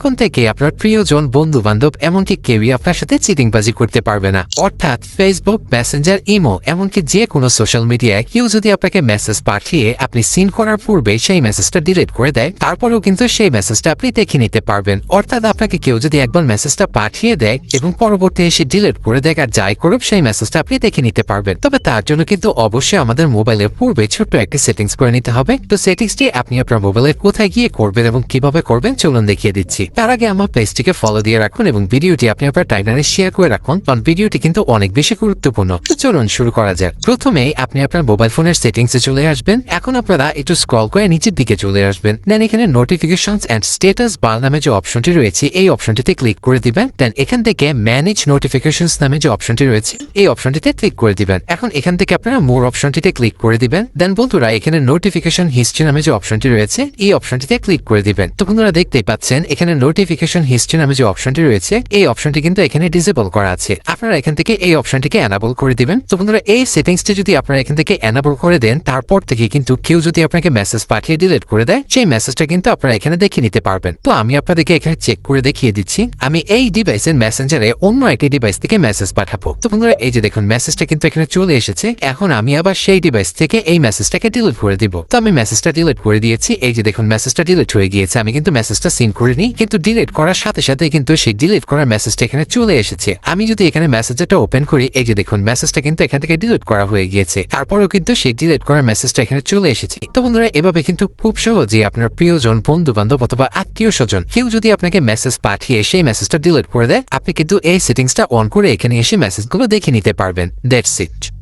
এখন থেকে আপনার প্রিয়জন, বন্ধু বান্ধব এমনকি কেউই আপনার সাথে চিটিংবাজি করতে পারবে না। অর্থাৎ ফেসবুক, মেসেঞ্জার, ইমো এমনকি যে কোনো সোশ্যাল মিডিয়ায় কেউ যদি আপনাকে মেসেজ পাঠিয়ে আপনি সিন করার পূর্বে সেই মেসেজটা ডিলিট করে দেয়, তারপরেও কিন্তু সেই মেসেজটা আপনি দেখে নিতে পারবেন। অর্থাৎ আপনাকে কেউ যদি একবার মেসেজটা পাঠিয়ে দেয় এবং পরবর্তী এসে ডিলিট করে দেয় আর যাই করুক, সেই মেসেজটা আপনি দেখে নিতে পারবেন। তবে তার জন্য কিন্তু অবশ্যই আমাদের মোবাইলের পূর্বে ছোট্ট একটি সেটিংস করে নিতে হবে। তো সেটিংসটি আপনি আপনার মোবাইলের কোথায় গিয়ে করবেন এবং কিভাবে করবেন চলুন দেখিয়ে দিচ্ছি। তার আগে আমার পেজটিকে ফলো দিয়ে রাখুন এবং ভিডিওটি আপনি আপনার টাইমলাইনে শেয়ার করে রাখুন, কারণ ভিডিওটি কিন্তু অনেক বেশি গুরুত্বপূর্ণ। তো চলুন শুরু করা যাক। প্রথমেই আপনি আপনার মোবাইল ফোনের সেটিংসে চলে আসবেন। এখন আপনারা একটু স্ক্রল করে নিচের দিকে চলে আসবেন। দেন এখানে নোটিফিকেশনস এন্ড স্ট্যাটাস বার নামে যে অপশনটি রয়েছে এই অপশনটিতে ক্লিক করে দিবেন। দেন এখান থেকে ম্যানেজ নোটিফিকেশনস নামে যে অপশনটি রয়েছে এই অপশনটিতে ক্লিক করে দিবেন। এখন এখান থেকে আপনারা মোর অপশনটিতে ক্লিক করে দিবেন। দেন বন্ধুরা এখানে নোটিফিকেশন হিস্ট্রি নামে যে অপশনটি রয়েছে এই অপশনটিতে ক্লিক করে দিবেন। তো বন্ধুরা দেখতেই পাচ্ছেন এখানে নোটিফিকেশন হিস্ট্রি নামে যে অপশনটি রয়েছে এই অপশনটি কিন্তু এখানে ডিসেবল করা আছে। আপনারা এখান থেকে এই অপশনটিকে এনাবল করে দিবেন। তো বন্ধুরা এই সেটিংসটি যদি আপনারা এখান থেকে এনাবল করে দেন, তারপর থেকে কিন্তু কেউ যদি আপনাকে মেসেজ পাঠিয়ে ডিলিট করে দেয় সেই মেসেজটা কিন্তু আপনারা এখানে দেখে নিতে পারবেন। তো আমি আপনাদেরকে এখানে চেক করে দেখিয়ে দিচ্ছি। আমি এই ডিভাইসের মেসেঞ্জারে অন্য একটি ডিভাইস থেকে মেসেজ পাঠাবো। তো বন্ধুরা এই যে দেখুন মেসেজটা কিন্তু এখানে চলে এসেছে। এখন আমি আবার সেই ডিভাইস থেকে এই মেসেজটাকে ডিলিট করে দিব। তো আমি মেসেজটা ডিলিট করে দিয়েছি। এই যে দেখুন মেসেজটা ডিলিট হয়ে গিয়েছে। আমি কিন্তু মেসেজটা সিন করিনি, কিন্তু ডিলিট করার সাথে সাথে কিন্তু সেই ডিলিট করার মেসেজটা এখানে চলে এসেছে। আমি যদি এখানে মেসেজটা ওপেন করি, এই যে দেখুন মেসেজটা কিন্তু এখান থেকে ডিলিট করা হয়ে গিয়েছে। তারপরেও কিন্তু সেই ডিলিট করার মেসেজটা এখানে চলে এসেছে। তো বন্ধুরা এভাবে কিন্তু খুব সহজেই আপনার প্রিয়জন, বন্ধু বান্ধব অথবা আত্মীয় স্বজন কেউ যদি আপনাকে মেসেজ পাঠিয়ে সেই মেসেজটা ডিলিট করে দেয়, আপনি কিন্তু এই সেটিংসটা অন করে এখানে এসে মেসেজগুলো দেখে নিতে পারবেন। That's it.